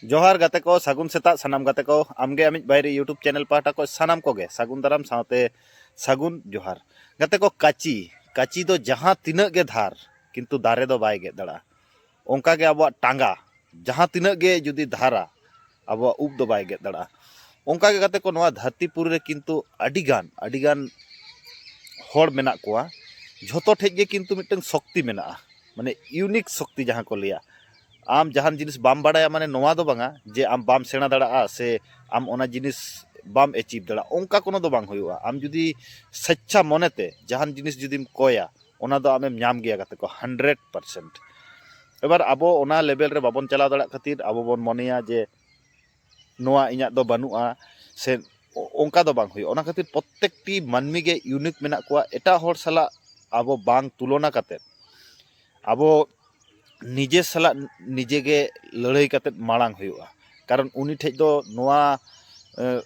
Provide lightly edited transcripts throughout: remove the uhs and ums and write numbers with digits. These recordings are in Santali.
जोहार गाते को सागुन सेता सानाम गाते को आमगे अमिज बायरे यूट्यूब चैनल पाटा को सानाम कोगे सागुन दाराम साथे सागुन जोहार गाते को काची काची दो जहां तिनक गे धार किंतु दारे दो बाय गे दड़ा ओंका गे अब टांगा जहां तिनक गे जुदी धारा अब उब दो बाय गे दड़ा ओंका गे गाते को नवा धरतीपुर रे किंतु अडिगान होड़ मेना कोआ झोतो ठेज गे किंतु मिटन शक्ति मेना माने यूनिक शक्ति जहां को लिया आम जहान जिनिस बाम बाड़ा माने नोवा दो बांगा जे आम बाम सेना दड़ा से आम ओना जिनिस बाम एचिव दड़ा ओंका कोनो दो बांग हुआ आम जुदी सच्चा मोनेते जहान जिनिस जुदीम कोया ओना दो आमेम ᱧᱟᱢ ᱜᱮᱭᱟ गाते को 100%। एबार आबो ओना लेवल रे बाबन चलाव दड़ा खातिर आबो बोन मनेया जे नोवा इᱧᱟ दो बानुआ से ओंका दो बांग हुआ ओना खातिर प्रत्येकटी मानमी गे यूनिक मेना कोआ एटा होड़ सला आबो बांग तुलना काते आबो निजे सला निजे गे लड़ाई काते मांग हुआ कारण उनी ठेज दो नोवा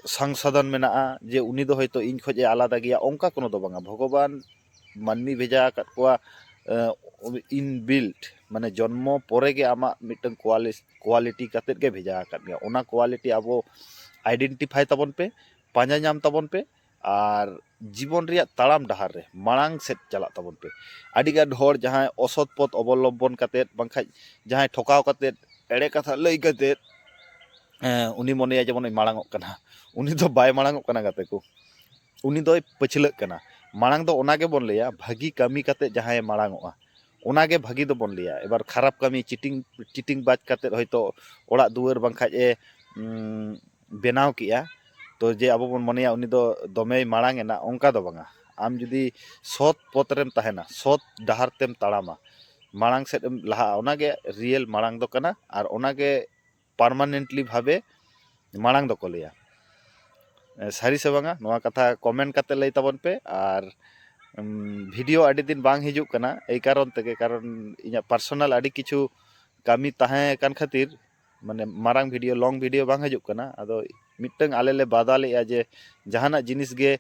संसाधन मेना जे उनी दो हयतो इन खोजे आलादा गया ओंका कोनो दो बांगा भगवान मानमी भेजा कात कोआ इन बिल्ट माने जन्म परे गे आमा मिटन क्वालिटी काते गे भेजा कात गया ओना क्वालिटी आबो आइडेंटिफाई ताबन पे पांजा नाम ताबन पे और जीवन रिया ताड़ाम डहार रे मांग सेट चला ताबन पे आडिगान होड़ जहां असत पथ अवलम्बन काते बांखा जहां ठोकाव काते एड़े कथा लई काते उनी मनेया जेमन मांग कना उनी दो बाय मांग कना गाते को उनी दो पछलक कना मांग दो ओना गे बोन लिया भागी कामी काते जहां मांगोआ ओना गे भागी दो बोन लिया एबार खराब कामी चिटिंग बाज काते हयतो ओड़ा दुआर बांखा ए बेनाव किया तो जे अब बन मनेया उनी दो दमे मांगेना ओंका दो बांगा आम जुदी सत पथ रेम तहेना सत डहार तेम ताड़ामा मांग सेट लहा ओनागे रियल मांग दो कना और ओनागे परमानेंटली भावे मांग दो को लिया सारी से बांगा नोआ कथा कमेंट काते लई ताबन पे और वीडियो आडी दिन बांग हिजुक कना एई कारण तेगे कारण इᱧा पर्सनल आडी किछु कामी ताहे कान खातिर माने मारांग वीडियो लॉन्ग वीडियो बांग हिजुक कना आदो मिटंग आलेले बादालेया जे जहाना जिनिस गे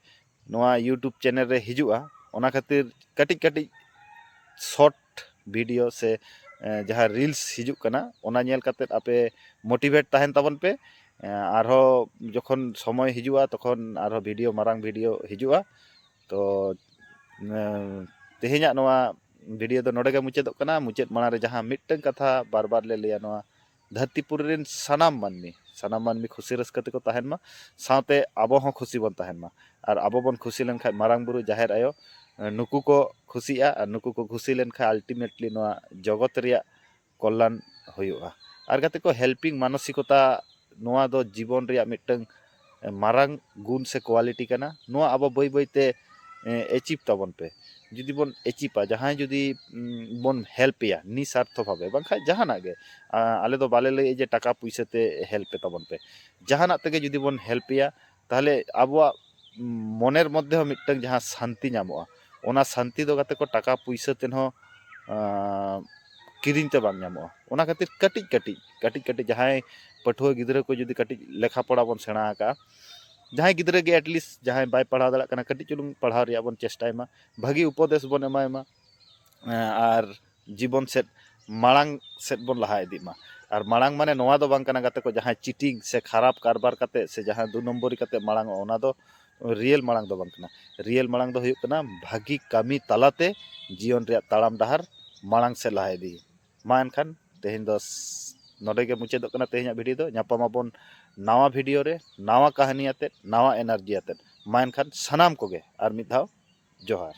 नोआ यूट्यूब चैनल रे हिजुआ ओना खातिर कटिक कटिक शॉर्ट वीडियो से जहां रील्स हिजुक कना ओना नेल काते आपे मोटिवेट ताहेन ताबन पे आरो जखन समय हिजुआ तखन आरो वीडियो मारांग वीडियो हिजुआ तो तेहेña नोआ वीडियो दो नोडे गे मुचेदो कना मुचेद माना रे जहां मिटंग कथा बार बार ले लिया नोआ धरतीपुर रेन सानाम मानमी खुशी रस्का तेको ताहेन मा साथे आबो हों खुशी बन ताहेन मा और आबो बन खुशी लेन खाय मारांग बुरु जाहेर आयो नुकु को खुशिया और नुकु को खुशी लेन खाय अल्टीमेटली नोआ जगत रिया कल्याण हुयुआ और गाते को हेल्पिंग मानसिकता नोआ दो जीवन रिया मिटंग मारांग गुण से क्वालिटी कना नोआ आबो बई बईते एचिव ताबन पे जुदी बोन एचिपा जहां जुदी बोन हेल्प या निस्वार्थ भावे बांखा जहाना गे आले दो बाले लई जे टाका पुइसा ते हेल्प ताबन पे जहाना तेगे जुदी बोन हेल्प या ताहले आबवा मनेर मध्य मिटंग जहां शांति नामोआ ओना शांति दो गाते को टाका पुइसा तेन हो किरिंग ते बांग नामोआ ओना खातिर कटिक जहां पठुआ गिदरा को जुदी कटिक लेखा पढ़ा बोन सेणा का जहां गिदरा गे एटलिस्ट जहां बाय पढ़ा दड़ा कना कटिक चुलुंग पढ़ाव रिया बोन चेष्टायमा भागी उपदेश बोन एमायमा और जीवन सेट मांग सेट बोन लहा इदीमा और मांग माने नोआ दो बांग कना गाते को जहां चिटिंग से खराब कारबार काते से जहां दो नंबरी काते मांग ओना दो रियल मांग दो बांग कना रियल मांग दो हुयुक कना भागी कामी तालाते जीवन रिया ताड़ाम डहार मांग से लहा इदी मा एनखान तेहेन दो नोडे गे मुचेदो कना तेहेña वीडियो दो ᱧᱟᱯᱟᱢᱟᱵᱚᱱ नावा वीडियो रे नावा कहानी आते नावा एनार्जी आते मा एनखान सानाम कोगे और मिद धाव जोहार।